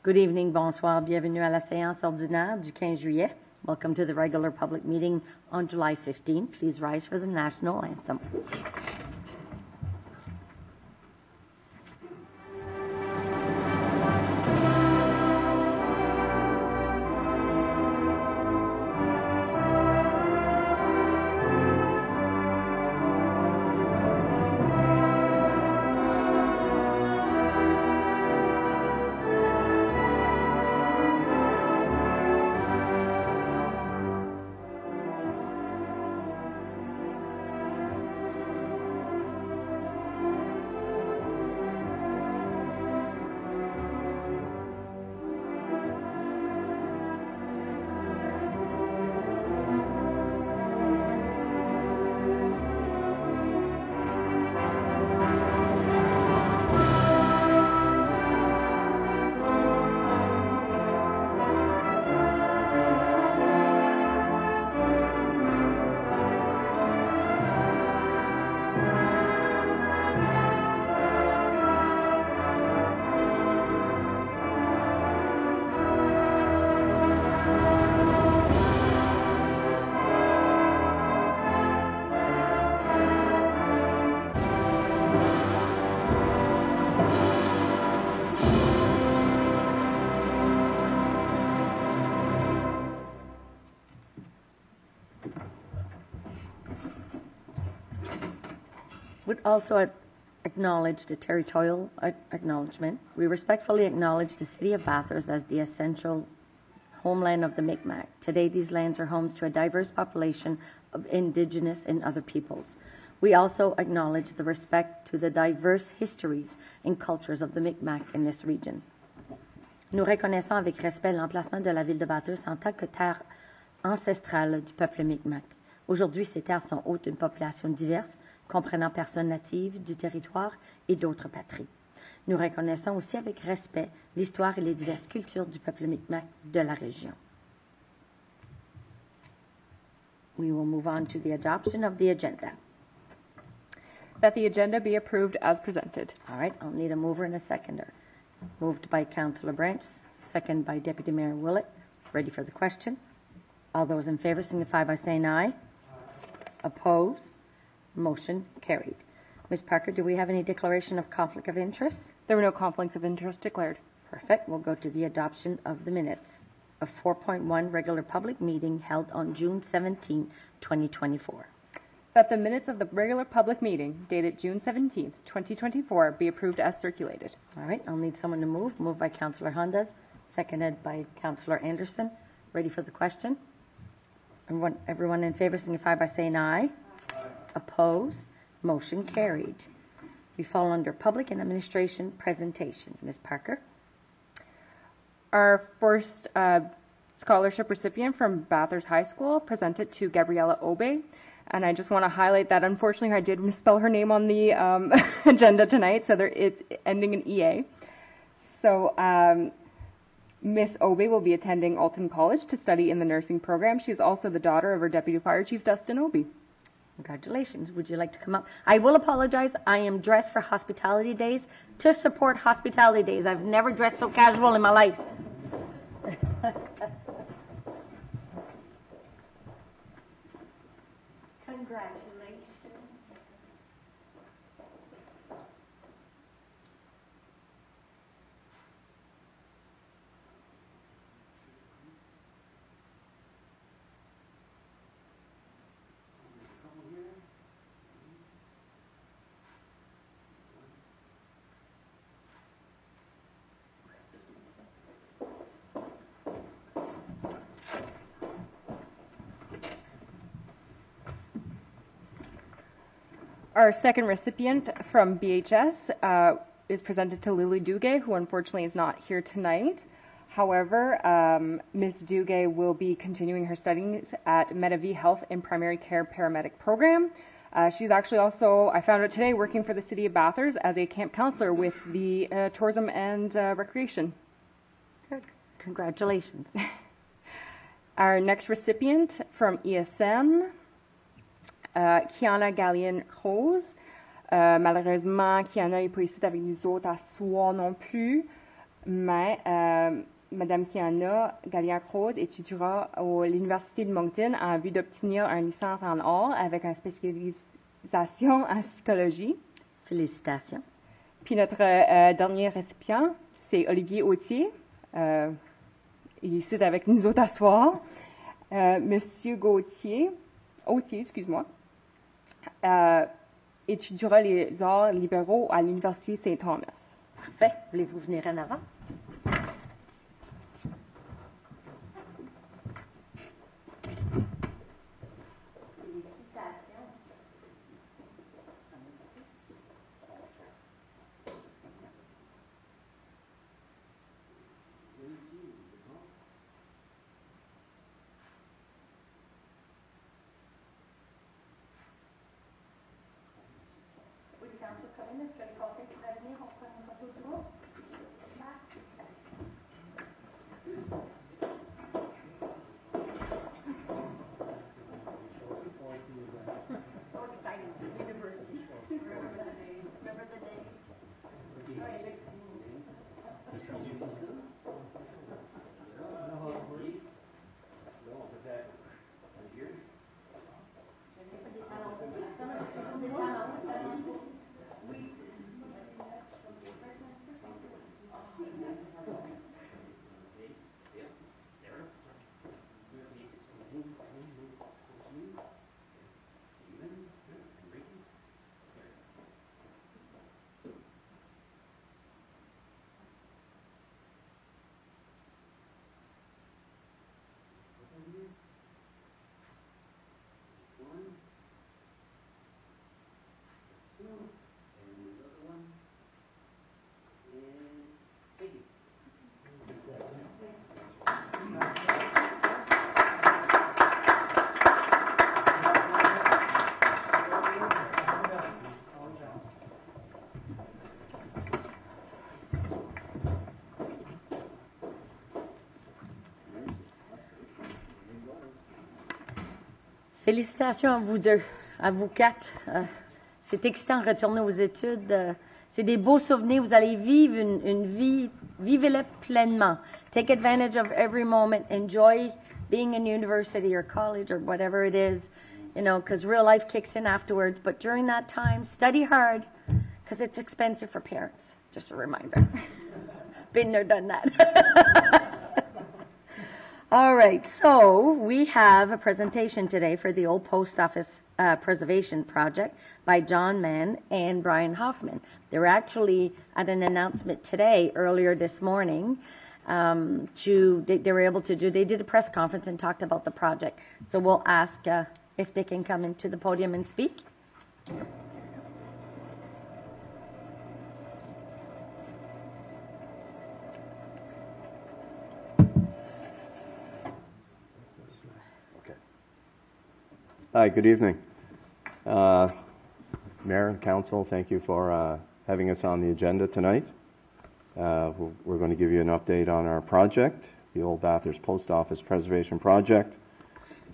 Good evening, bonsoir, bienvenue à la séance ordinaire du 15 juillet. Welcome to the regular public meeting on July 15. Please rise for the national anthem. Would also acknowledge the territorial acknowledgement. We respectfully acknowledge the City of Bathurst as the essential homeland of the Mi'kmaq. Today, these lands are homes to a diverse population of Indigenous and other peoples. We also acknowledge the respect to the diverse histories and cultures of the Mi'kmaq in this region. Nous reconnaissons avec respect l'emplacement de la ville de Bathurst en tant que terre ancestrale du peuple Mi'kmaq. Aujourd'hui, ces terres sont hôtes d'une population diverse, comprenant personnes natives du territoire et d'autres patries. Nous reconnaissons aussi avec respect l'histoire et les diverses cultures du peuple Mi'kmaq de la région. We will move on to the adoption of the agenda. That the agenda be approved as presented. All right, I'll need a mover and a seconder. Moved by Councillor Branch, second by Deputy Mayor Willett. Ready for the question? All those in favor signify by saying aye. Opposed? Motion carried. Ms. Parker, do we have any declaration of conflict of interest? There were no conflicts of interest declared. Perfect. We'll go to the adoption of the minutes of 4.1 regular public meeting held on June 17, 2024. That the minutes of the regular public meeting dated June 17, 2024 be approved as circulated. All right. I'll need someone to move. Moved by Councillor Hondas, seconded by Councillor Anderson. Ready for the question? Everyone in favor signify by saying aye. Opposed? Motion carried. We fall under Public and Administration Presentation. Ms. Parker. Our first scholarship recipient from Bathurst High School presented to Gabriella Obe. And I just want to highlight that unfortunately I did misspell her name on the agenda tonight, so it's ending in EA. So Miss Obe will be attending Alton College to study in the nursing program. She is also the daughter of her Deputy Fire Chief, Dustin Obe. Congratulations. Would you like to come up? I will apologize. I am dressed for Hospitality Days to support Hospitality Days. I've never dressed so casual in my life. Congratulations. Our second recipient from BHS is presented to Lily Duguay, who unfortunately is not here tonight. However, Ms. Duguay will be continuing her studies at Medavie Health in Primary Care Paramedic Program. She's actually also, I found out today, working for the City of Bathurst as a camp counselor with the Tourism and Recreation. Good. Congratulations. Our next recipient from ESN, Kiana Gallienne-Rose. Malheureusement, Kiana n'est pas ici avec nous autres à soir non plus. mais Madame Kiana Galliard-Rose étudiera à l'Université de Moncton en vue d'obtenir une licence en or avec une spécialisation en psychologie. Félicitations. Puis notre dernier récipient, c'est Olivier Autier. Il est ici avec nous autres à soir. Monsieur Autier, excuse-moi, étudiera les arts libéraux à l'Université Saint-Thomas. Parfait. Voulez-vous venir en avant? Est-ce que le conseil pourrait venir? On prend une photo du groupe? So exciting. University. Remember the days. Remember the days. Félicitations à vous deux, à vous quatre. C'est excitant de retourner aux études. C'est des beaux souvenirs. Vous allez vivre une vie, vivez-le pleinement. Take advantage of every moment. Enjoy being in university or college or whatever it is, you know, because real life kicks in afterwards. But during that time, study hard because it's expensive for parents. Just a reminder. Been there, done that. All right, so we have a presentation today for the Old Post Office Preservation Project by John Mann and Brian Hoffman. They were actually at an announcement today, earlier this morning. They were able to they did a press conference and talked about the project. So we'll ask if they can come into the podium and speak. Hi, good evening. Mayor and Council, thank you for having us on the agenda tonight. We're going to give you an update on our project, the Old Bathurst Post Office Preservation Project.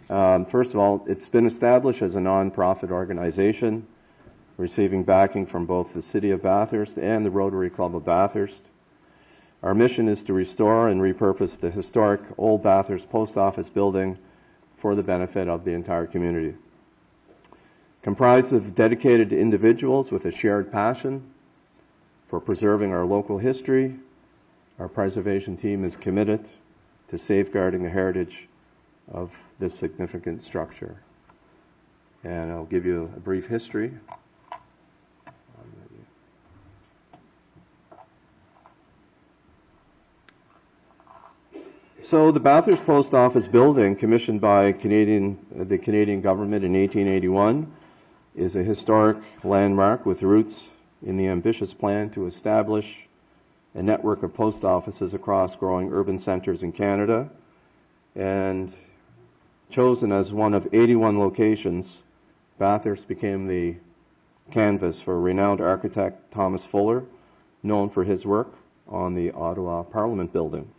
First of all, it's been established as a non-profit organization, receiving backing from both the City of Bathurst and the Rotary Club of Bathurst. Our mission is to restore and repurpose the historic Old Bathurst Post Office building for the benefit of the entire community. Comprised of dedicated individuals with a shared passion for preserving our local history, our preservation team is committed to safeguarding the heritage of this significant structure. And I'll give you a brief history. So the Bathurst Post Office building, commissioned by the Canadian government in 1881, is a historic landmark with roots in the ambitious plan to establish a network of post offices across growing urban centres in Canada. And chosen as one of 81 locations, Bathurst became the canvas for renowned architect Thomas Fuller, known for his work on the Ottawa Parliament building.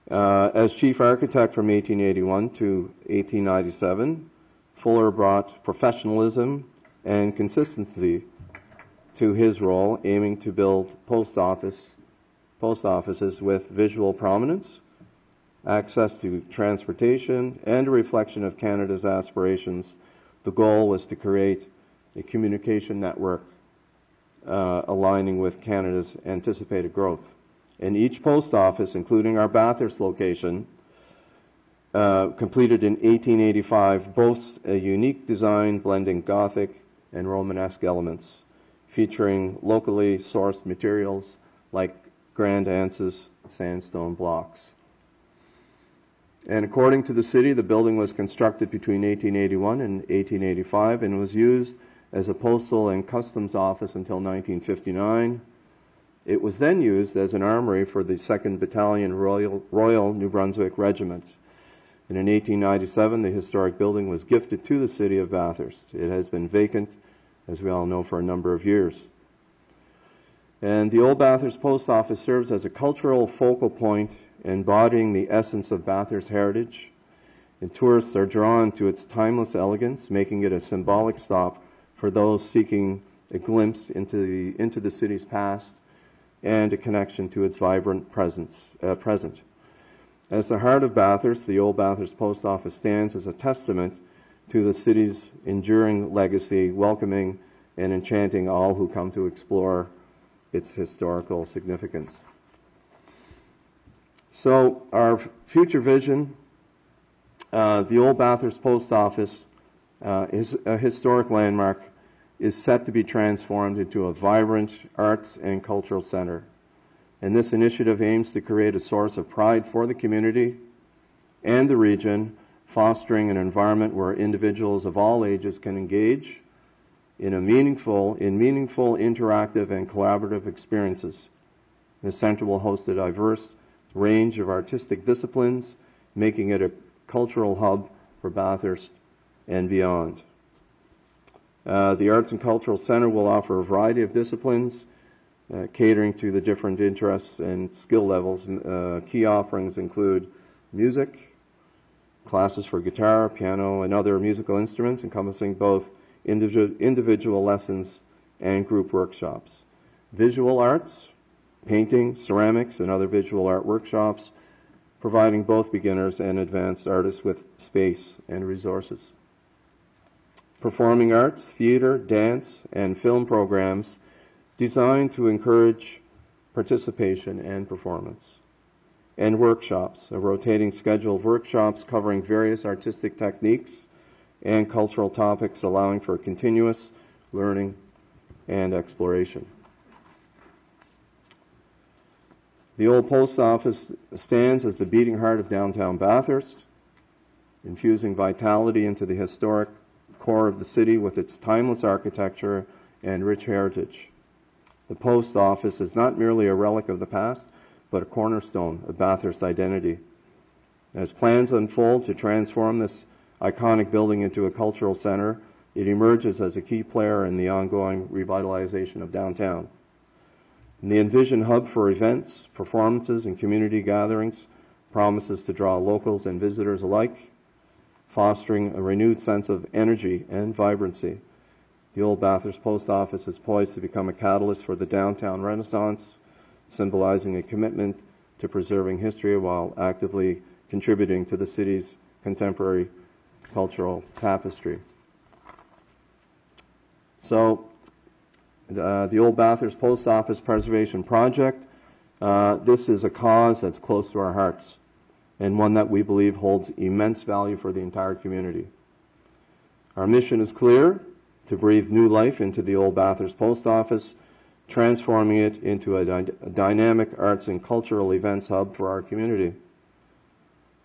As chief architect from 1881 to 1897, Fuller brought professionalism and consistency to his role, aiming to build post offices with visual prominence, access to transportation, and a reflection of Canada's aspirations. The goal was to create a communication network aligning with Canada's anticipated growth. And each post office, including our Bathurst location, completed in 1885, boasts a unique design blending Gothic and Romanesque elements, featuring locally sourced materials like Grand Anse's sandstone blocks. And according to the city, the building was constructed between 1881 and 1885 and was used as a postal and customs office until 1959. It was then used as an armory for the 2nd Battalion Royal New Brunswick Regiment. And in 1897, the historic building was gifted to the city of Bathurst. It has been vacant, as we all know, for a number of years. And the Old Bathurst Post Office serves as a cultural focal point embodying the essence of Bathurst heritage. And tourists are drawn to its timeless elegance, making it a symbolic stop for those seeking a glimpse into the city's past and a connection to its vibrant present. As the heart of Bathurst, the Old Bathurst Post Office stands as a testament to the city's enduring legacy, welcoming and enchanting all who come to explore its historical significance. So our future vision, the Old Bathurst Post Office is a historic landmark, is set to be transformed into a vibrant arts and cultural center. And this initiative aims to create a source of pride for the community and the region, fostering an environment where individuals of all ages can engage in meaningful, interactive, and collaborative experiences. The center will host a diverse range of artistic disciplines, making it a cultural hub for Bathurst and beyond. The Arts and Cultural Center will offer a variety of disciplines, catering to the different interests and skill levels. Key offerings include music, classes for guitar, piano, and other musical instruments, encompassing both individual lessons and group workshops. Visual arts, painting, ceramics, and other visual art workshops, providing both beginners and advanced artists with space and resources. Performing arts, theater, dance, and film programs designed to encourage participation and performance. And workshops, a rotating schedule of workshops covering various artistic techniques and cultural topics, allowing for continuous learning and exploration. The Old Post Office stands as the beating heart of downtown Bathurst, infusing vitality into the historic core of the city with its timeless architecture and rich heritage. The Post Office is not merely a relic of the past, but a cornerstone of Bathurst identity. As plans unfold to transform this iconic building into a cultural center, it emerges as a key player in the ongoing revitalization of downtown. And the envisioned hub for events, performances, and community gatherings promises to draw locals and visitors alike, fostering a renewed sense of energy and vibrancy. The Old Bathurst Post Office is poised to become a catalyst for the downtown renaissance, symbolizing a commitment to preserving history while actively contributing to the city's contemporary cultural tapestry. So, the Old Bathurst Post Office Preservation Project, this is a cause that's close to our hearts, and one that we believe holds immense value for the entire community. Our mission is clear: to breathe new life into the Old Bathurst Post Office, transforming it into a dynamic arts and cultural events hub for our community.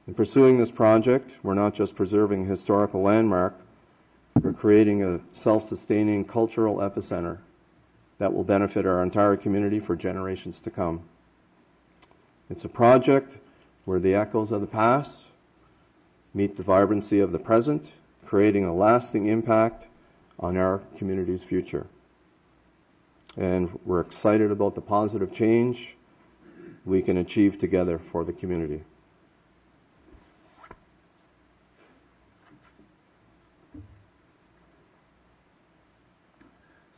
In pursuing this project, we're not just preserving a historical landmark, we're creating a self-sustaining cultural epicenter that will benefit our entire community for generations to come. It's a project where the echoes of the past meet the vibrancy of the present, creating a lasting impact on our community's future. And we're excited about the positive change we can achieve together for the community.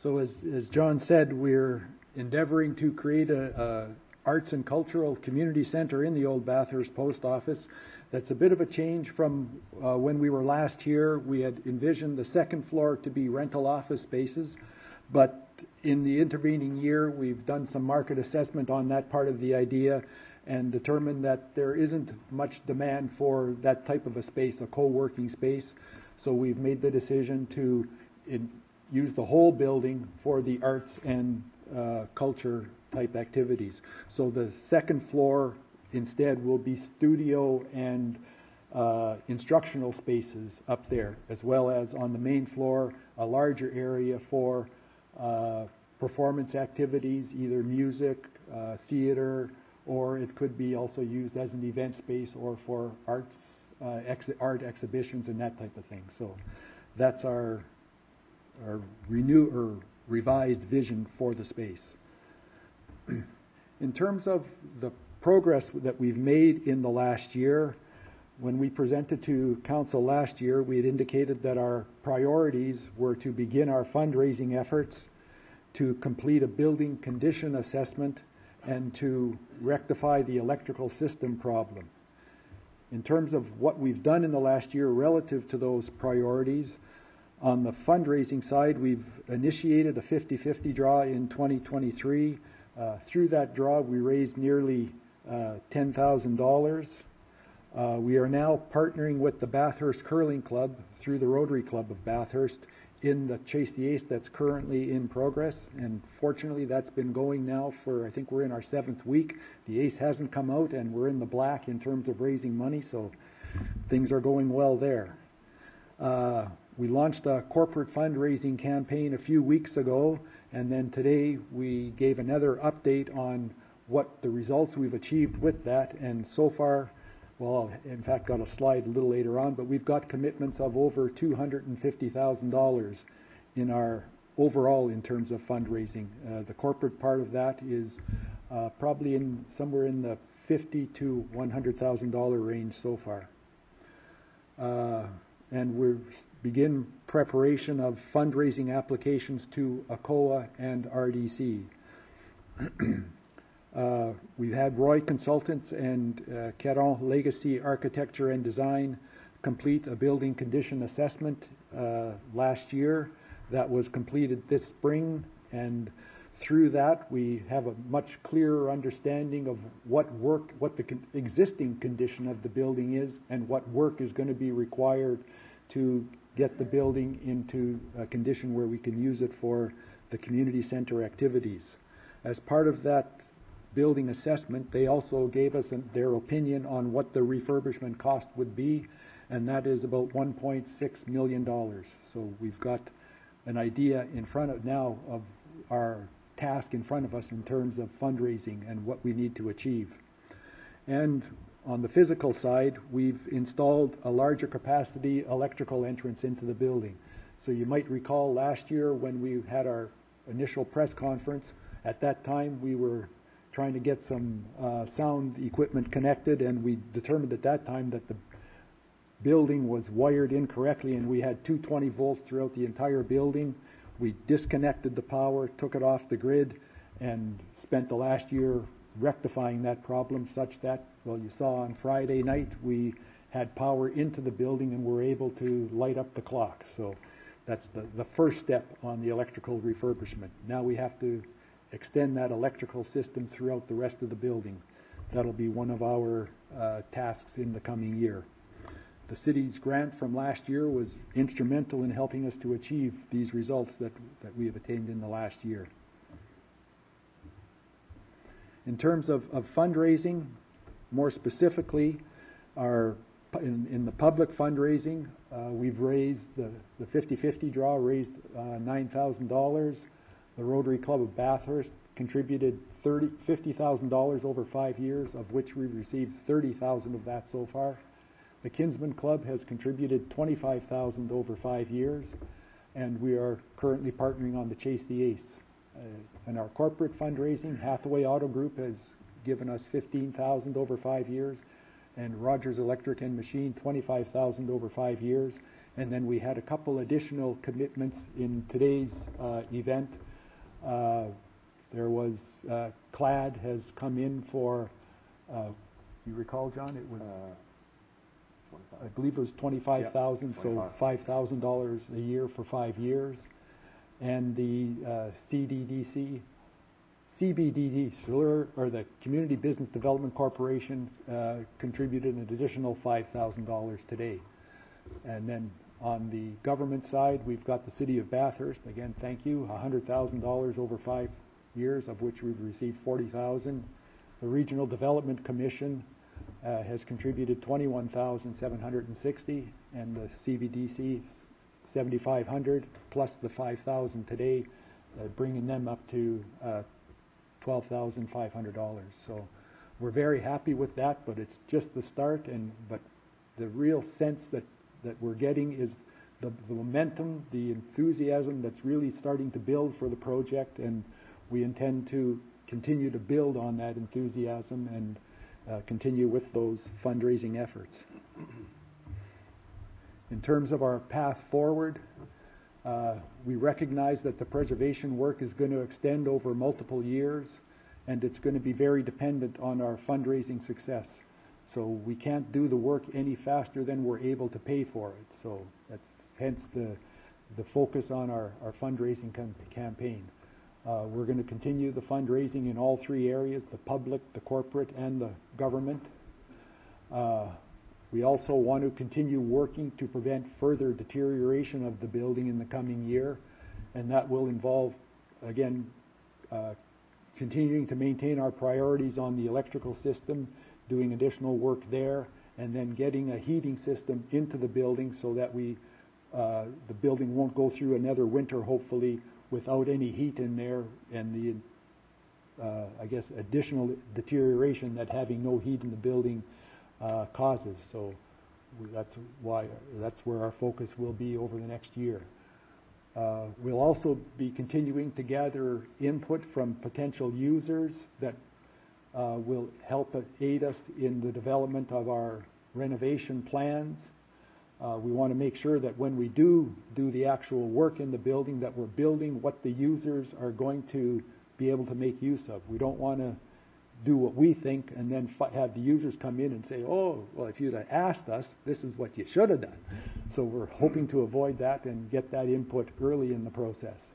So as John said, we're endeavoring to create a arts and cultural community center in the old Bathurst Post Office. That's a bit of a change from when we were last here. We had envisioned the second floor to be rental office spaces, but in the intervening year, we've done some market assessment on that part of the idea and determined that there isn't much demand for that type of a space, a co-working space. So we've made the decision to use the whole building for the arts and culture type activities. So the second floor instead will be studio and instructional spaces up there, as well as on the main floor, a larger area for performance activities, either music, theater, or it could be also used as an event space or for arts, art exhibitions and that type of thing. So that's our revised vision for the space. In terms of the progress that we've made in the last year, when we presented to council last year, we had indicated that our priorities were to begin our fundraising efforts, to complete a building condition assessment, and to rectify the electrical system problem. In terms of what we've done in the last year relative to those priorities, on the fundraising side, we've initiated a 50-50 draw in 2023. Through that draw, we raised nearly $10,000. We are now partnering with the Bathurst Curling Club through the Rotary Club of Bathurst in the Chase the Ace that's currently in progress. And fortunately, that's been going now for, I think we're in our 7th week. The ace hasn't come out and we're in the black in terms of raising money, so things are going well there. We launched a corporate fundraising campaign a few weeks ago, and then today we gave another update on what the results we've achieved with that. And so far, well, in fact, got a slide a little later on, but we've got commitments of over $250,000 in our overall in terms of fundraising. The corporate part of that is probably somewhere in the $50,000 to $100,000 range so far. And we're begin preparation of fundraising applications to ACOA and RDC. We've had Roy Consultants and Caron Legacy Architecture and Design complete a building condition assessment last year. That was completed this spring, and through that we have a much clearer understanding of what the existing condition of the building is and what work is going to be required to get the building into a condition where we can use it for the community center activities. As part of that building assessment, they also gave us their opinion on what the refurbishment cost would be, and that is about $1.6 million. So we've got an idea in front of now of our task in front of us in terms of fundraising and what we need to achieve. And on the physical side, we've installed a larger capacity electrical entrance into the building. So you might recall last year when we had our initial press conference, at that time we were trying to get some sound equipment connected, and we determined at that time that the building was wired incorrectly and we had 220 volts throughout the entire building. We disconnected the power, took it off the grid, and spent the last year rectifying that problem such that, well, you saw on Friday night we had power into the building and were able to light up the clock. So that's the first step on the electrical refurbishment. Now we have to extend that electrical system throughout the rest of the building. That'll be one of our tasks in the coming year. The city's grant from last year was instrumental in helping us to achieve these results that we have attained in the last year. In terms of fundraising, more specifically, in the public fundraising, we've raised the 50-50 draw, raised $9,000. The Rotary Club of Bathurst contributed $50,000 over 5 years, of which we've received $30,000 of that so far. The Kinsman Club has contributed $25,000 over 5 years, and we are currently partnering on the Chase the Ace. In our corporate fundraising, Hathaway Auto Group has given us $15,000 over 5 years, and Rogers Electric and Machine, $25,000 over 5 years. And then we had a couple additional commitments in today's event. There was CLAD has come in for, you recall, John? It was, I believe it was $25,000, so $5,000 a year for 5 years. And the CBDD, or the Community Business Development Corporation, contributed an additional $5,000 today. And then on the government side, we've got the City of Bathurst. Again, thank you, $100,000 over 5 years, of which we've received $40,000. The Regional Development Commission has contributed $21,760, and the CBDC $7,500 plus the $5,000 today, bringing them up to $12,500. So we're very happy with that, but it's just the start. But the real sense that we're getting is the momentum, the enthusiasm that's really starting to build for the project, and we intend to continue to build on that enthusiasm and continue with those fundraising efforts. In terms of our path forward, we recognize that the preservation work is going to extend over multiple years, and it's going to be very dependent on our fundraising success. So we can't do the work any faster than we're able to pay for it. So that's hence the focus on our fundraising campaign. We're going to continue the fundraising in all three areas: the public, the corporate, and the government. We also want to continue working to prevent further deterioration of the building in the coming year, and that will involve, again, continuing to maintain our priorities on the electrical system, doing additional work there, and then getting a heating system into the building so that the building won't go through another winter, hopefully, without any heat in there, and the I guess additional deterioration that having no heat in the building causes. So that's where our focus will be over the next year. We'll also be continuing to gather input from potential users that will help aid us in the development of our renovation plans. We want to make sure that when we do the actual work in the building, that we're building what the users are going to be able to make use of. We don't want to do what we think and then have the users come in and say, oh, well, if you'd have asked us, this is what you should have done. So we're hoping to avoid that and get that input early in the process.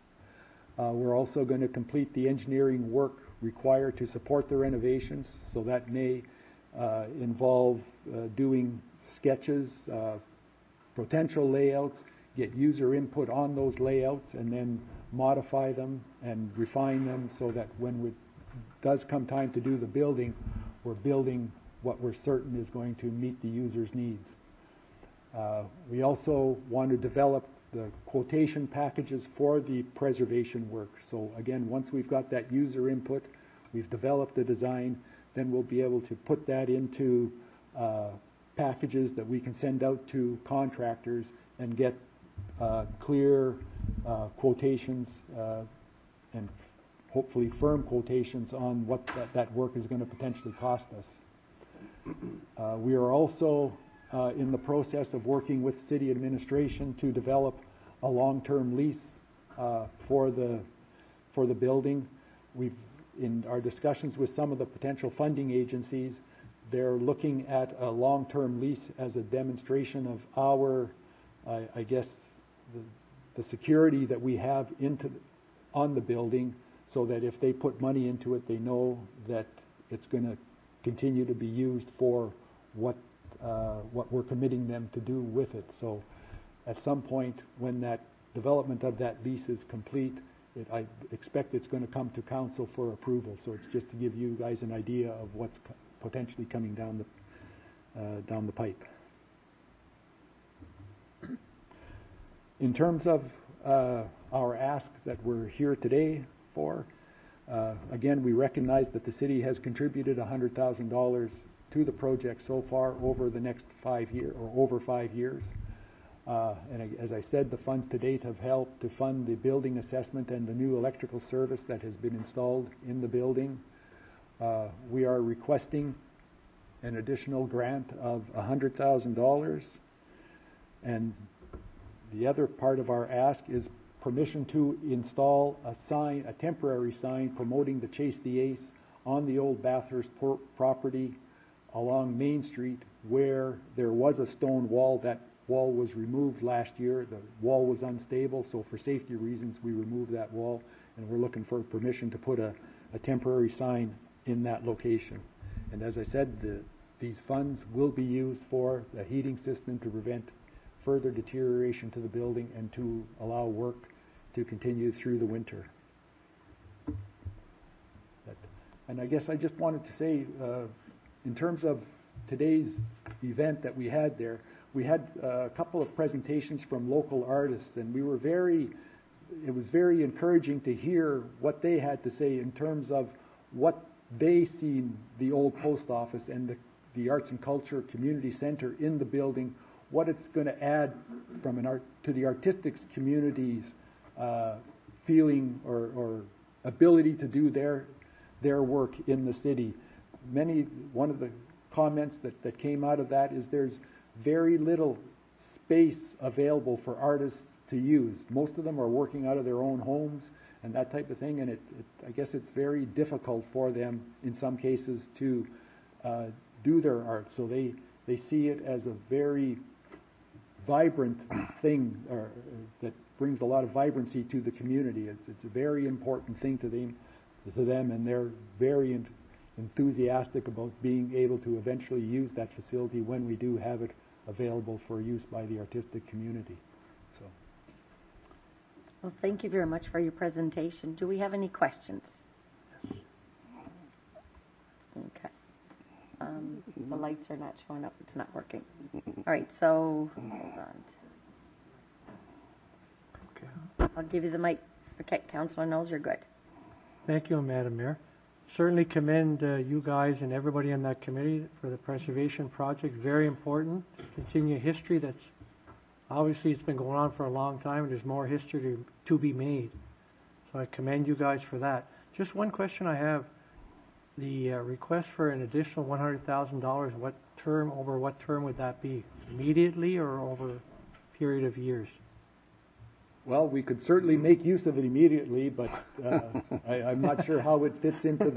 We're also going to complete the engineering work required to support the renovations, so that may involve doing sketches, potential layouts, get user input on those layouts, and then modify them and refine them so that when it does come time to do the building, we're building what we're certain is going to meet the user's needs. We also want to develop the quotation packages for the preservation work. So again, once we've got that user input, we've developed the design, then we'll be able to put that into packages that we can send out to contractors and get clear quotations and hopefully firm quotations on what that work is going to potentially cost us. We are also in the process of working with city administration to develop a long-term lease for the building. In our discussions with some of the potential funding agencies, they're looking at a long-term lease as a demonstration of our, I guess, the security that we have on the building, so that if they put money into it, they know that it's going to continue to be used for what we're committing them to do with it. So at some point when that development of that lease is complete, I expect it's going to come to council for approval. So it's just to give you guys an idea of what's potentially coming down the pipe. In terms of our ask that we're here today for, again, we recognize that the city has contributed $100,000 to the project so far over the next 5 years, or over 5 years. And as I said, the funds to date have helped to fund the building assessment and the new electrical service that has been installed in the building. We are requesting an additional grant of $100,000. And the other part of our ask is permission to install a sign, a temporary sign promoting the Chase the Ace on the old Bathurst property along Main Street where there was a stone wall. That wall was removed last year. The wall was unstable, so for safety reasons we removed that wall, and we're looking for permission to put a temporary sign in that location. And as I said, these funds will be used for a heating system to prevent further deterioration to the building and to allow work to continue through the winter. And I guess I just wanted to say, in terms of today's event that we had there, we had a couple of presentations from local artists, and it was very encouraging to hear what they had to say in terms of what they seen the old post office and the Arts and Culture Community Center in the building, what it's going to add from to the artistic community's feeling or ability to do their work in the city. One of the comments that came out of that is there's very little space available for artists to use. Most of them are working out of their own homes and that type of thing, and I guess it's very difficult for them in some cases to do their art. So they see it as a very vibrant thing that brings a lot of vibrancy to the community. It's a very important thing to them, and they're very enthusiastic about being able to eventually use that facility when we do have it available for use by the artistic community. So. Well, thank you very much for your presentation. Do we have any questions? Okay. The lights are not showing up. It's not working. All right, so hold on. Okay. I'll give you the mic. Okay, Councillor Knowles, you're good. Thank you, Madam Mayor. Certainly commend you guys and everybody on that committee for the preservation project. Very important. Continue history that's obviously it's been going on for a long time, and there's more history to be made. So I commend you guys for that. Just one question I have. The request for an additional $100,000, what term would that be? Immediately or over a period of years? Well, we could certainly make use of it immediately, but I'm not sure how it fits into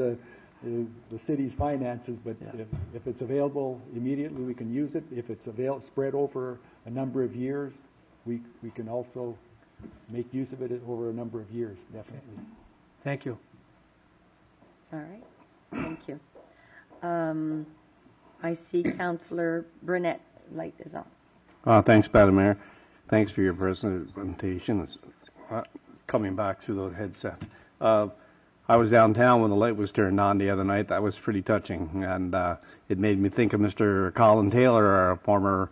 the city's finances. But yeah. If it's available immediately, we can use it. If it's spread over a number of years, we can also make use of it over a number of years, definitely. Thank you. All right. Thank you. I see Councillor Burnett light is on. Thanks, Madam Mayor. Thanks for your presentation. Coming back to the headset. I was downtown when the light was turned on the other night. That was pretty touching, and it made me think of Mr. Colin Taylor, a former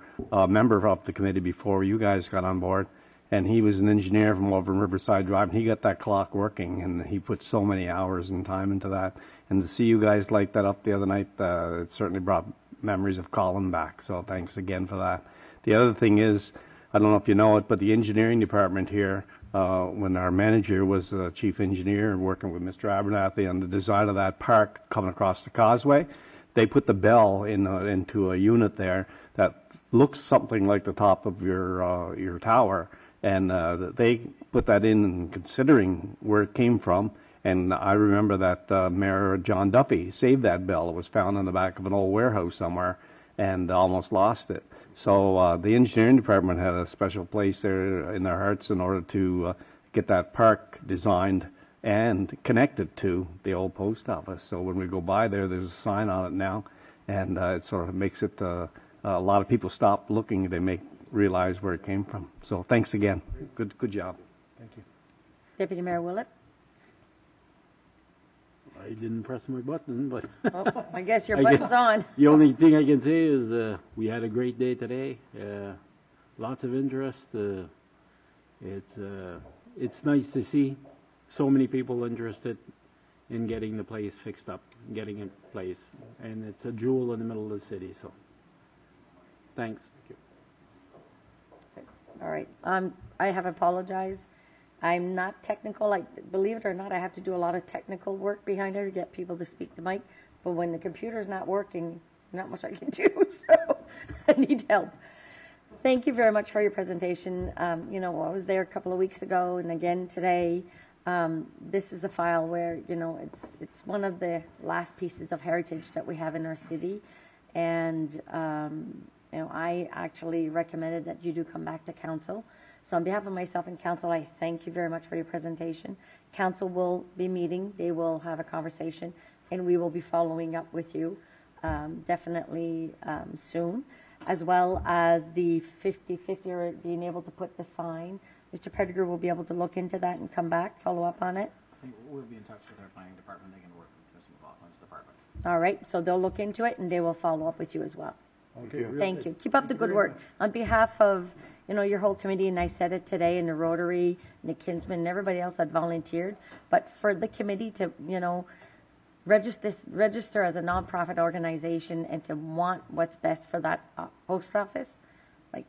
member of the committee before you guys got on board. And he was an engineer from over in Riverside Drive, and he got that clock working, and he put so many hours and time into that. And to see you guys light that up the other night, it certainly brought memories of Colin back. So thanks again for that. The other thing is, I don't know if you know it, but the engineering department here, when our manager was chief engineer and working with Mr. Abernathy on the design of that park coming across the causeway, they put the bell into a unit there that looks something like the top of your tower. And they put that in considering where it came from. And I remember that Mayor John Duffy saved that bell. It was found on the back of an old warehouse somewhere and almost lost it. So the engineering department had a special place there in their hearts in order to get that park designed and connected to the old post office. So when we go by there, there's a sign on it now, and it sort of makes it a lot of people stop looking. They realize where it came from. So thanks again. Good job. Thank you. Deputy Mayor Willett? I didn't press my button, but Oh, I guess your button's on. the only thing I can say is we had a great day today. Lots of interest. It's nice to see so many people interested in getting the place fixed up, getting it placed, and it's a jewel in the middle of the city. So, thanks. All right. I have apologized. I'm not technical. Believe it or not, I have to do a lot of technical work behind it to get people to speak to mic. But when the computer's not working, not much I can do, so I need help. Thank you very much for your presentation. You know, I was there a couple of weeks ago and again today. This is a file where, you know, it's one of the last pieces of heritage that we have in our city. And, you know, I actually recommended that you do come back to council. So on behalf of myself and council, I thank you very much for your presentation. Council will be meeting. They will have a conversation, and we will be following up with you definitely soon, as well as the 50/50 or being able to put the sign. Mr. Pettigrew will be able to look into that and come back, follow up on it. I think we'll be in touch with our planning department. They can work with Mr. McLaughlin's department. All right, so they'll look into it, and they will follow up with you as well. Okay, real Thank good. you. Keep up the good work. On behalf of, you know, your whole committee, and I said it today, and the Rotary, and the Kinsmen, and everybody else that volunteered, but for the committee to, you know, register as a nonprofit organization and to want what's best for that post office, like,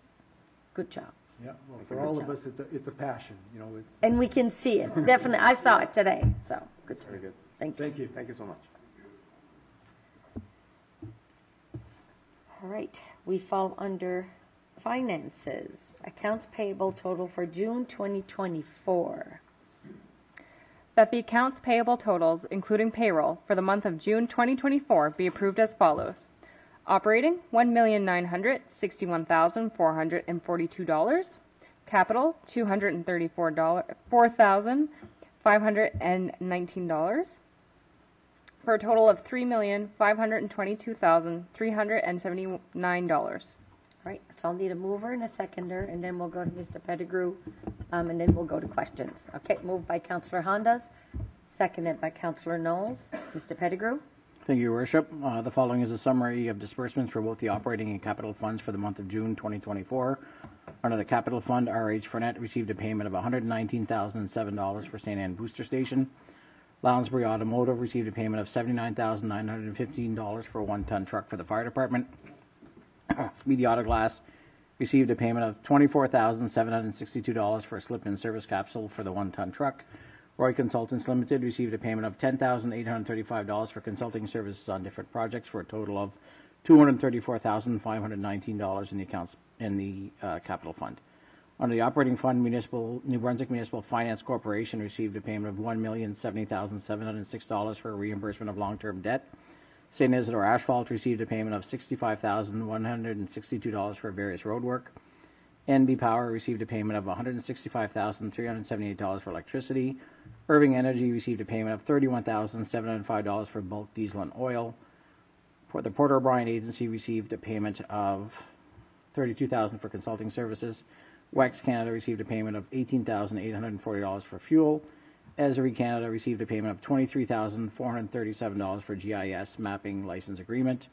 good job. Yeah, well, for all of us, it's a passion, you know, it's. And we can see it, definitely. I saw it today, so, good job. Very good. Thank you. Thank you. Thank you so much. All right, we fall under finances. Accounts payable total for June 2024. That the accounts payable totals, including payroll, for the month of June 2024 be approved as follows. Operating, $1,961,442. Capital, $4,519. For a total of $3,522,379. All right, so I'll need a mover and a seconder, and then we'll go to Mr. Pettigrew, and then we'll go to questions. Okay, moved by Councillor Hondas, seconded by Councillor Knowles. Mr. Pettigrew? Thank you, Your Worship. The following is a summary of disbursements for both the operating and capital funds for the month of June 2024. Under the capital fund, RH Frenette received a payment of $119,007 for St. Anne Booster Station. Lounsbury Automotive received a payment of $79,915 for a one-ton truck for the fire department. Speedy Auto Glass received a payment of $24,762 for a slip-in service capsule for the one-ton truck. Roy Consultants Limited received a payment of $10,835 for consulting services on different projects for a total of $234,519 in the accounts in the capital fund. Under the operating fund, New Brunswick Municipal Finance Corporation received a payment of $1,070,706 for a reimbursement of long-term debt. St. Isidore Asphalt received a payment of $65,162 for various road work. NB Power received a payment of $165,378 for electricity. Irving Energy received a payment of $31,705 for bulk diesel and oil. The Port O'Brien Agency received a payment of $32,000 for consulting services. Wex Canada received a payment of $18,840 for fuel. Esri Canada received a payment of $23,437 for GIS mapping license agreement.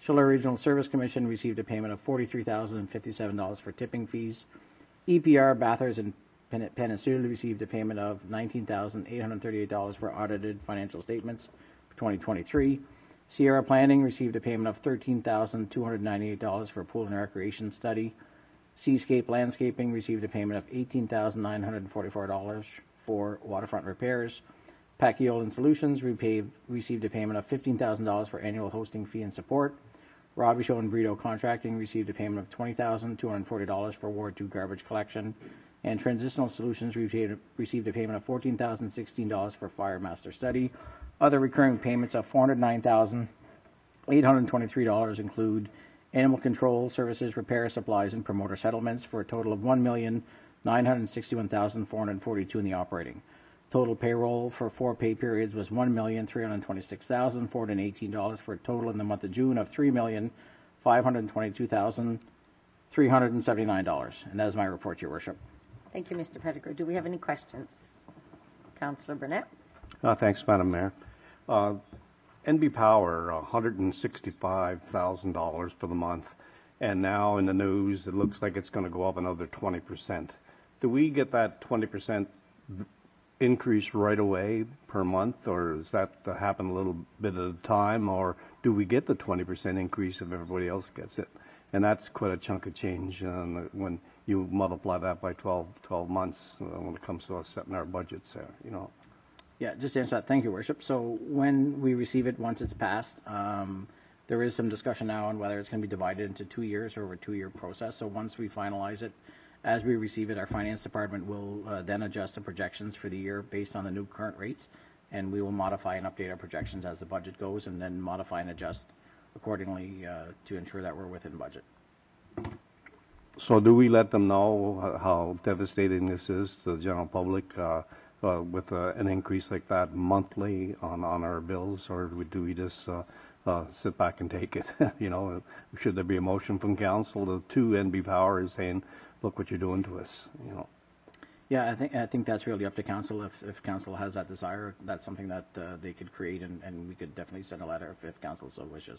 Schiller Regional Service Commission received a payment of $43,057 for tipping fees. EPR Bathurst and Peninsular received a payment of $19,838 for audited financial statements for 2023. Sierra Planning received a payment of $13,298 for pool and recreation study. Seascape Landscaping received a payment of $18,944 for waterfront repairs. Pacquiol Solutions received a payment of $15,000 for annual hosting fee and support. Robichaud and Brito Contracting received a payment of $20,240 for Ward 2 garbage collection. And Transitional Solutions received a payment of $14,016 for Fire Master Study. Other recurring payments of $409,823 include animal control services, repair supplies, and promoter settlements for a total of $1,961,442 in the operating. Total payroll for 4 pay periods was $1,326,418 for a total in the month of June of $3,522,379. And that is my report, Your Worship. Thank you, Mr. Pettigrew. Do we have any questions? Councillor Burnett? Thanks, Madam Mayor. NB Power, $165,000 for the month, and now in the news it looks like it's going to go up another 20%. Do we get that 20% increase right away per month, or does that happen a little bit at a time, or do we get the 20% increase if everybody else gets it? And that's quite a chunk of change when you multiply that by 12 months when it comes to us setting our budgets there, you know. Yeah, just to answer that, thank you, Worship. So when we receive it, once it's passed, There is some discussion now on whether it's going to be divided into 2 years or over a 2-year process. So once we finalize it, as we receive it, our finance department will then adjust the projections for the year based on the new current rates, and we will modify and update our projections as the budget goes, and then modify and adjust accordingly to ensure that we're within budget. So do we let them know how devastating this is to the general public with an increase like that monthly on our bills, or do we just sit back and take it? You know, should there be a motion from council to NB Power is saying, look what you're doing to us, you know? Yeah, I think that's really up to council. If council has that desire, that's something that they could create, and we could definitely send a letter if council so wishes.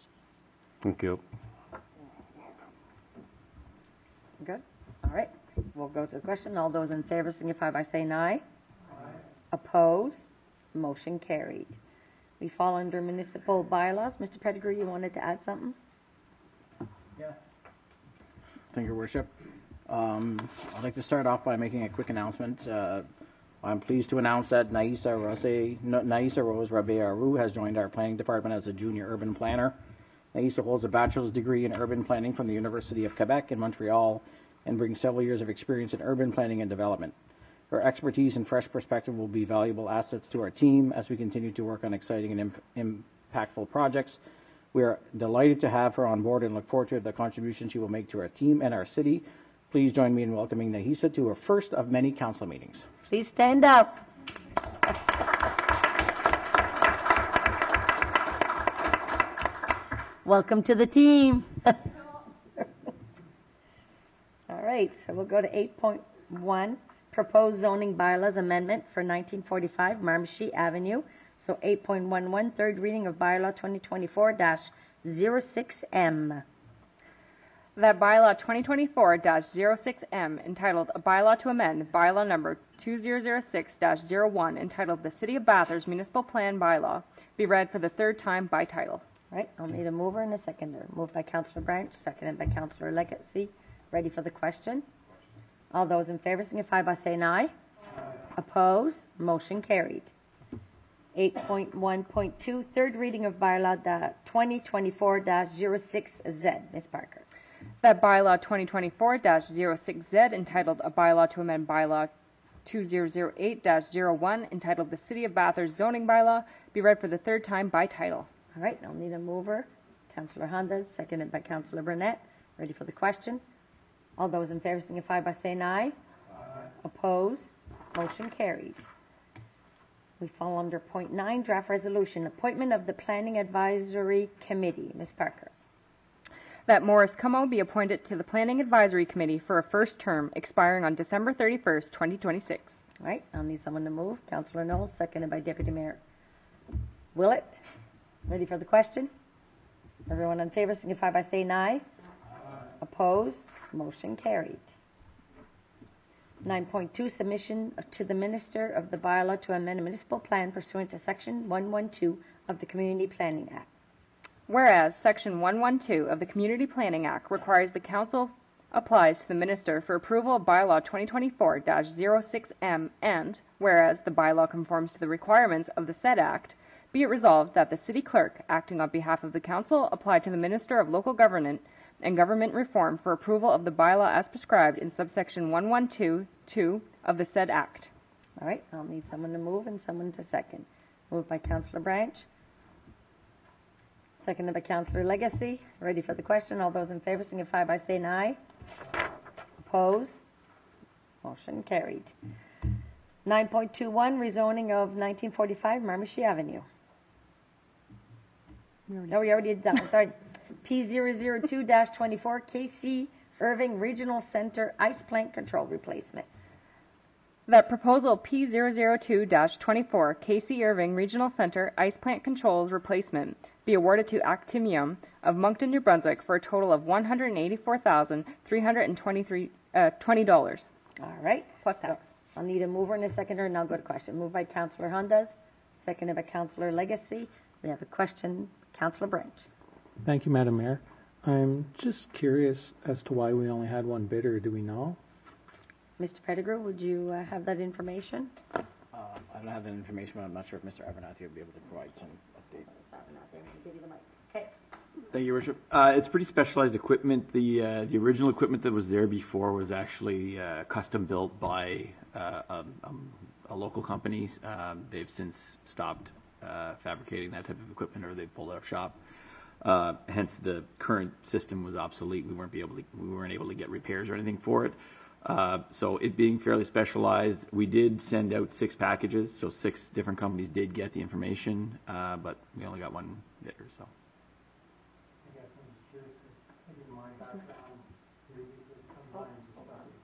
Thank you. Good. All right. We'll go to the question. All those in favor signify by saying aye. Opposed? Motion carried. We fall under municipal bylaws. Mr. Pettigrew, you wanted to add something? Thank you, Your Worship. I'd like to start off by making a quick announcement. I'm pleased to announce that Naisa Rose Rabe-Aru has joined our planning department as a junior urban planner. Naisa holds a bachelor's degree in urban planning from the University of Quebec in Montreal and brings several years of experience in urban planning and development. Her expertise and fresh perspective will be valuable assets to our team as we continue to work on exciting and impactful projects. We are delighted to have her on board and look forward to the contribution she will make to our team and our city. Please join me in welcoming Naisa to her first of many council meetings. Please stand up. Welcome to the team. All right, so we'll go to 8.1, proposed zoning bylaws amendment for 1945 Marmachie Avenue. So 8.11, third reading of bylaw 2024-06M. That bylaw 2024-06M, entitled A Bylaw to Amend Bylaw Number 2006-01, entitled The City of Bathurst Municipal Plan Bylaw, be read for the third time by title. Right, I'll need a mover and a seconder. Moved by Councillor Branch, seconded by Councillor Legacy. Ready for the question? All those in favor signify by saying aye. Opposed? Motion carried. 8.1.2, third reading of bylaw 2024-06Z. Ms. Parker. That bylaw 2024-06Z, entitled A Bylaw to Amend Bylaw 2008-01, entitled The City of Bathurst Zoning Bylaw, be read for the third time by title. All right, I'll need a mover. Councillor Hondas, seconded by Councillor Burnett. Ready for the question? All those in favor signify by saying aye. Opposed? Motion carried. We fall under point 9, draft resolution, appointment of the Planning Advisory Committee. Ms. Parker. That Morris Como be appointed to the Planning Advisory Committee for a first term expiring on December 31st, 2026. All right, I'll need someone to move. Councillor Knowles, seconded by Deputy Mayor Willett. Ready for the question? Everyone in favor signify by saying aye. Opposed? Motion carried. 9.2, submission to the Minister of the bylaw to amend a municipal plan pursuant to Section 112 of the Community Planning Act. Whereas Section 112 of the Community Planning Act requires the Council applies to the Minister for approval of bylaw 2024-06M, and whereas the bylaw conforms to the requirements of the said Act, be it resolved that the City Clerk, acting on behalf of the Council, apply to the Minister of Local Government and Government Reform for approval of the bylaw as prescribed in subsection 112(2) of the said Act. All right, I'll need someone to move and someone to second. Moved by Councillor Branch. Seconded by Councillor Legacy. Ready for the question? All those in favor signify by saying aye. Opposed? Motion carried. 9.21, rezoning of 1945 Marmachie Avenue. No, we already did that one. Sorry. P002-24 KC Irving Regional Center Ice Plant Control Replacement. That proposal P002-24 KC Irving Regional Center Ice Plant Controls Replacement be awarded to Actimium of Moncton, New Brunswick for a total of $184,320. All right. Plus tax. I'll need a mover and a seconder, and I'll go to question. Moved by Councillor Hondas, seconded by Councillor Legacy. We have a question. Councillor Branch. Thank you, Madam Mayor. I'm just curious as to why we only had one bidder. Do we know? Mr. Pettigrew, would you have that information? I don't have that information, but I'm not sure if Mr. Abernathy will be able to provide some update. Give you the mic. Okay. Thank you, Your Worship. It's pretty specialized equipment. The original equipment that was there before was actually custom built by a local company. They've since stopped fabricating that type of equipment, or they've pulled it out of shop. Hence, the current system was obsolete. We weren't able to get repairs or anything for it. So it being fairly specialized, we did send out 6 packages. So 6 different companies did get the information, but we only got one bidder. So. I guess I'm just curious, because in my background, previously, sometimes the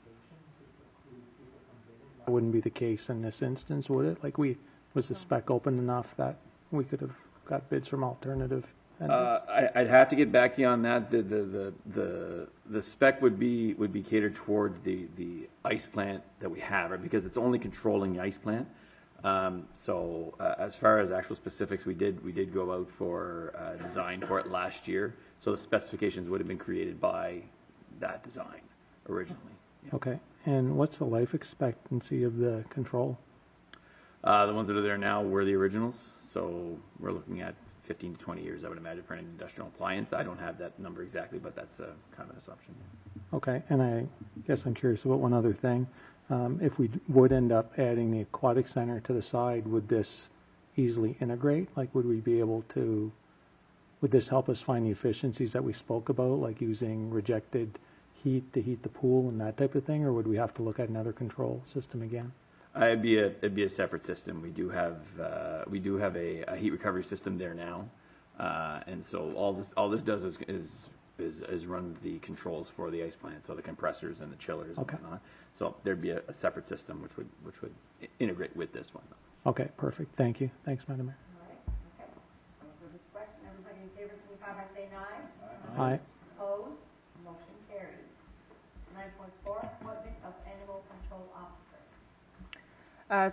specification preclude people from bidding. That wouldn't be the case in this instance, would it? Like, was the spec open enough that we could have got bids from alternative vendors? I'd have to get back to you on that. The spec would be catered towards the ice plant that we have, right? Because it's only controlling the ice plant. So as far as actual specifics, we did go out for design for it last year. So the specifications would have been created by that design originally. Yeah. Okay, and what's the life expectancy of the control? The ones that are there now were the originals. So we're looking at 15 to 20 years, I would imagine, for an industrial appliance. I don't have that number exactly, but that's kind of an assumption. Okay, and I guess I'm curious about one other thing. If we would end up adding the aquatic center to the side, would this easily integrate? Like, would this help us find the efficiencies that we spoke about, like using rejected heat to heat the pool and that type of thing, or would we have to look at another control system again? It'd be a separate system. We do have a heat recovery system there now, and so all this does is runs the controls for the ice plant, so the compressors and the chillers and whatnot. So there'd be a separate system which would integrate with this one. Okay, perfect. Thank you. Thanks, Madam Mayor. All right, okay. For this question, everybody in favor signify by saying aye. Aye. Opposed? Motion carried. 9.4, appointment of animal control officer.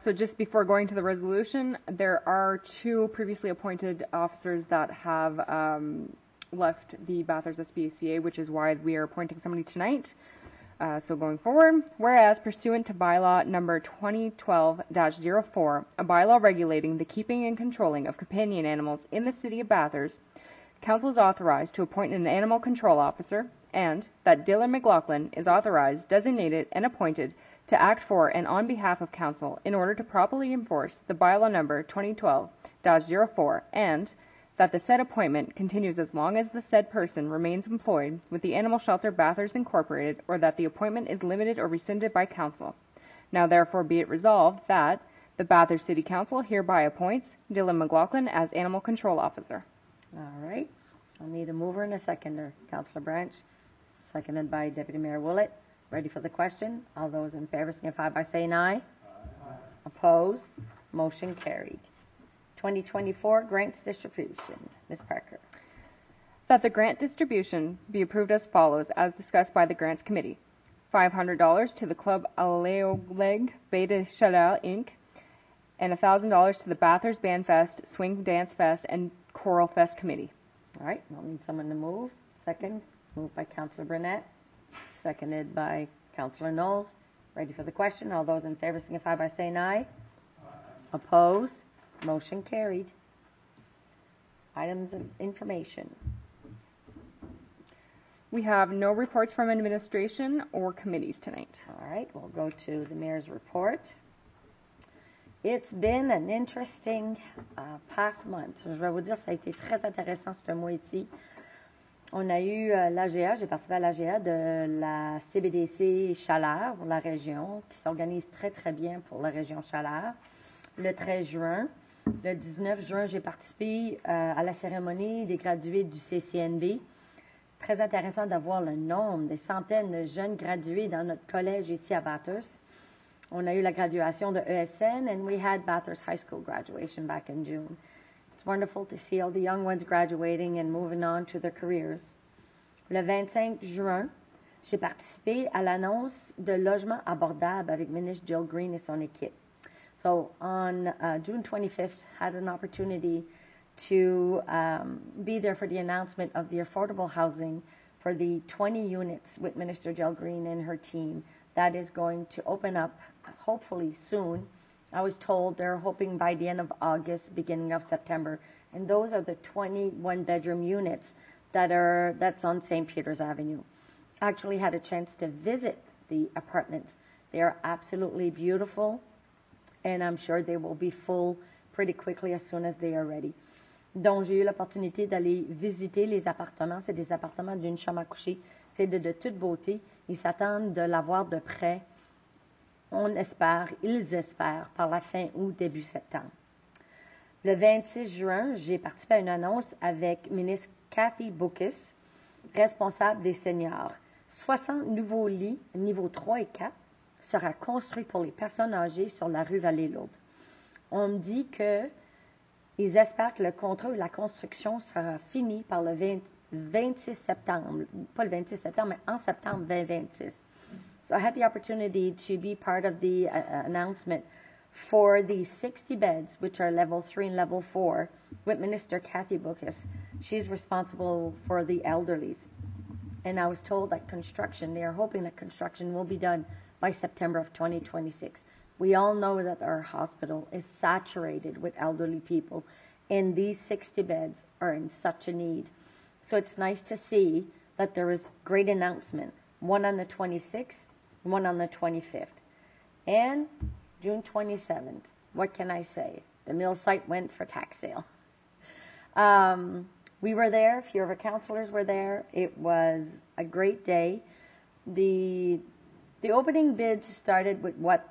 So just before going to the resolution, there are 2 previously appointed officers that have left the Bathurst SPCA, which is why we are appointing somebody tonight. So going forward, whereas pursuant to bylaw number 2012-04, a bylaw regulating the keeping and controlling of companion animals in the city of Bathurst, council is authorized to appoint an animal control officer, and that Dylan McLaughlin is authorized, designated, and appointed to act for and on behalf of council in order to properly enforce the bylaw number 2012-04, and that the said appointment continues as long as the said person remains employed with the Animal Shelter Bathurst Incorporated, or that the appointment is limited or rescinded by council. Now therefore be it resolved that the Bathurst City Council hereby appoints Dylan McLaughlin as Animal Control Officer. All right. I'll need a mover and a seconder. Councillor Branch, seconded by Deputy Mayor Willett. Ready for the question? All those in favor signify by saying aye. Aye. Opposed? Motion carried. 2024 grants distribution. Ms. Parker. That the grant distribution be approved as follows, as discussed by the Grants Committee. $500 to the Club Aleoleg Beta Chaleur Inc., and $1,000 to the Bathurst Band Fest, Swing Dance Fest, and Choral Fest Committee. All right. I'll need someone to move. Second. Moved by Councillor Burnett. Seconded by Councillor Knowles. Ready for the question? All those in favor signify by saying aye. Aye. Opposed? Motion carried. Items of information. We have no reports from administration or committees tonight. All right, we'll go to the mayor's report. It's been an interesting past month. Je vais vous dire, ça a été très intéressant ce mois-ci. On a eu l'AGA, j'ai participé à l'AGA de la CBDC Chaleur pour la région, qui s'organise très, très bien pour la région Chaleur, le 13 juin. Le 19 juin, j'ai participé à la cérémonie des gradués du CCNB. Très intéressant d'avoir le nombre, des centaines de jeunes gradués dans notre collège ici à Bathurst. On a eu la graduation de ESN, and we had Bathurst High School graduation back in June. It's wonderful to see all the young ones graduating and moving on to their careers. Le 25 juin, j'ai participé à l'annonce de logements abordables avec ministre Jill Green et son équipe. So on June 25th, had an opportunity to be there for the announcement of the affordable housing for the 20 units with Minister Jill Green and her team. That is going to open up hopefully soon. I was told they're hoping by the end of August, beginning of September. And those are the 21 bedroom units that's on St. Peter's Avenue. Actually had a chance to visit the apartments. They are absolutely beautiful, and I'm sure they will be full pretty quickly as soon as they are ready. Donc, j'ai eu l'opportunité d'aller visiter les appartements. C'est des appartements d'une chambre à coucher. C'est de toute beauté. Ils s'attendent de l'avoir de près. On espère, ils espèrent, par la fin août, début septembre. Le 26 juin, j'ai participé à une annonce avec ministre Cathy Boucus, responsable des seniors. 60 nouveaux lits, niveau 3 et 4, sera construits pour les personnes âgées sur la rue Vallée-Lourde. On me dit qu'ils espèrent que le contrat ou la construction sera fini par le 26 septembre, pas le 26 septembre, mais en septembre 2026. So I had the opportunity to be part of the announcement for the 60 beds, which are level 3 and level 4, with Minister Cathy Boucus. She's responsible for the elderlies. And I was told that they are hoping that construction will be done by September of 2026. We all know that our hospital is saturated with elderly people, and these 60 beds are in such a need. So it's nice to see that there is great announcement, one on the 26th, one on the 25th. And June 27th, what can I say? The mill site went for tax sale. We were there, a few of our councillors were there. It was a great day. The opening bids started with what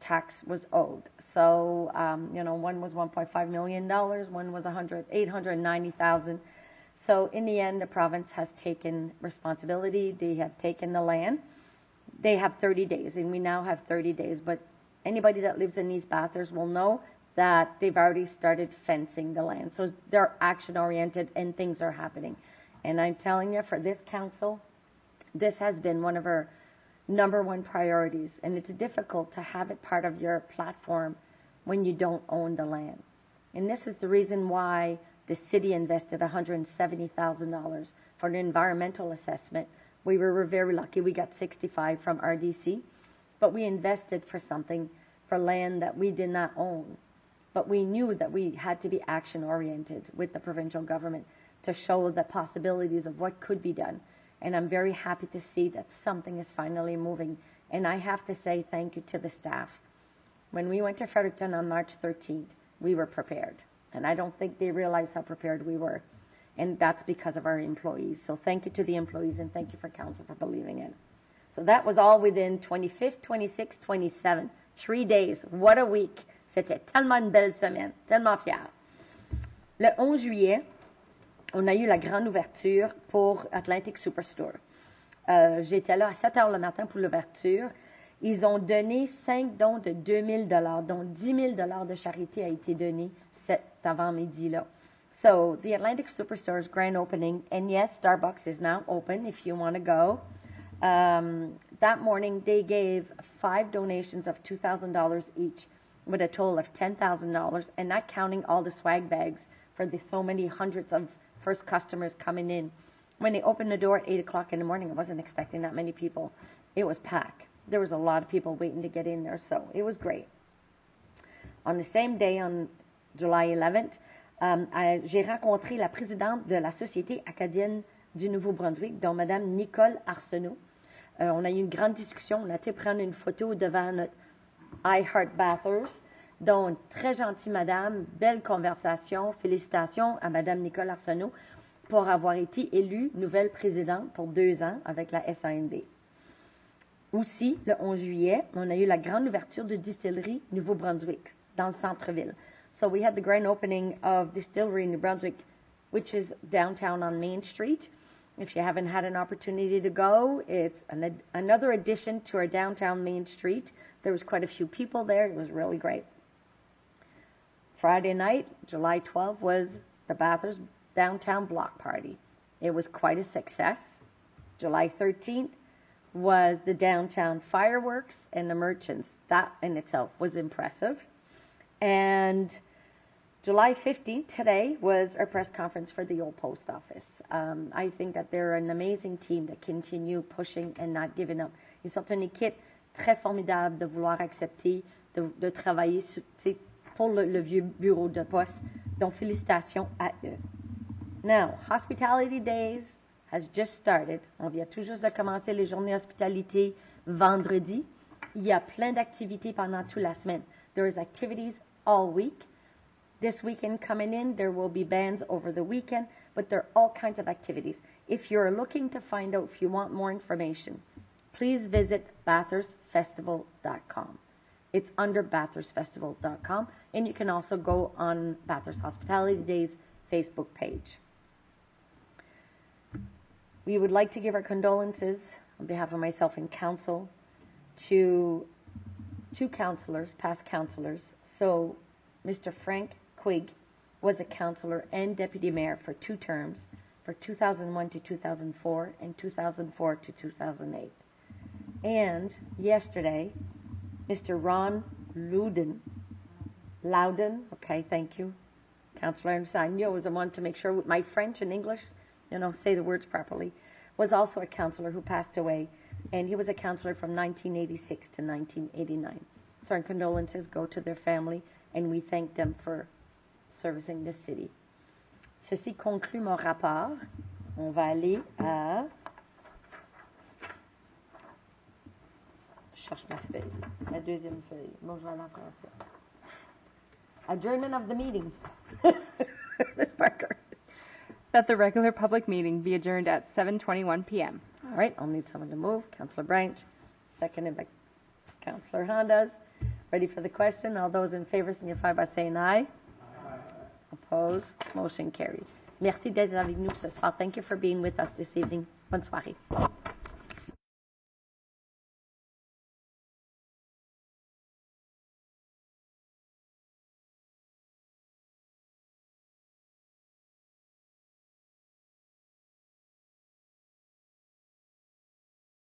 tax was owed. So, one was $1.5 million, one was $890,000. So in the end, the province has taken responsibility. They have taken the land. They have 30 days, and we now have 30 days. But anybody that lives in East Bathurst will know that they've already started fencing the land. So they're action-oriented, and things are happening. And I'm telling you, for this council, this has been one of our number one priorities. And it's difficult to have it part of your platform when you don't own the land. And this is the reason why the city invested $170,000 for an environmental assessment. We were very lucky. We got 65 from RDC, but we invested for something for land that we did not own. But we knew that we had to be action-oriented with the provincial government to show the possibilities of what could be done. And I'm very happy to see that something is finally moving. And I have to say thank you to the staff. When we went to Fredericton on March 13th, we were prepared. And I don't think they realized how prepared we were. And that's because of our employees. So thank you to the employees, and thank you for council for believing in it. So that was all within 25th, 26th, 27th. 3 days. What a week. C'était tellement une belle semaine. Tellement fière. Le 11 juillet, on a eu la grande ouverture pour Atlantic Superstore. J'étais là à 7 heures le matin pour l'ouverture. Ils ont donné 5 dons de 2 000 dont 10 000 de charité a été donné cet avant-midi-là. So, the Atlantic Superstore's grand opening, and yes, Starbucks is now open if you want to go. That morning, they gave 5 donations of $2,000 each, with a total of $10,000, and not counting all the swag bags for the so many hundreds of first customers coming in. When they opened the door at 8 o'clock in the morning, I wasn't expecting that many people. It was packed. There was a lot of people waiting to get in there, so it was great. On the same day, on July 11th, j'ai rencontré la présidente de la Société acadienne du Nouveau-Brunswick, dont Mme Nicole Arsenault. On a eu une grande discussion. On a été prendre une photo devant notre I Heart Bathurst. Donc, très gentille madame, belle conversation. Félicitations à Mme Nicole Arsenault pour avoir été élue nouvelle présidente pour 2 ans avec la SANB. Aussi, le 11 juillet, on a eu la grande ouverture de distillerie Nouveau-Brunswick dans le centre-ville. So we had the grand opening of Distillery New Brunswick, which is downtown on Main Street. If you haven't had an opportunity to go, it's another addition to our downtown Main Street. There was quite a few people there. It was really great. Friday night, July 12th, was the Bathurst Downtown Block Party. It was quite a success. July 13th was the downtown fireworks and the merchants. That in itself was impressive. And July 15th, today, was our press conference for the old post office. I think that they're an amazing team that continue pushing and not giving up. Ils sont une équipe très formidable de vouloir accepter, de travailler pour le vieux bureau de poste. Donc, félicitations à eux. Now, Hospitality Days has just started. On vient tout juste de commencer les journées hospitalité vendredi. Il y a plein d'activités pendant toute la semaine. There is activities all week. This weekend coming in, there will be bands over the weekend, but there are all kinds of activities. If you're looking to find out, if you want more information, please visit bathurstfestival.com. It's under bathurstfestival.com, and you can also go on Bathurst Hospitality Days Facebook page. We would like to give our condolences on behalf of myself and council to two councillors, past councillors. So Mr. Frank Quigg was a councillor and deputy mayor for 2 terms, for 2001 to 2004 and 2004 to 2008. And yesterday, Mr. Ron Loudon, okay, thank you, Councillor, I knew I was the one to make sure with my French and English, say the words properly, was also a councillor who passed away, and he was a councillor from 1986 to 1989. So our condolences go to their family, and we thank them for servicing the city. Ceci conclut mon rapport. On va aller à... Je cherche ma feuille, la deuxième feuille. Bon, je vais aller en français. Adjournment of the meeting. Ms. Parker. That the regular public meeting be adjourned at 7:21 p.m. All right, I'll need someone to move. Councillor Branch, seconded by Councillor Hondas. Ready for the question? All those in favor signify by saying aye. Aye. Opposed? Motion carried. Merci d'être avec nous ce soir. Thank you for being with us this evening. Bonne soirée.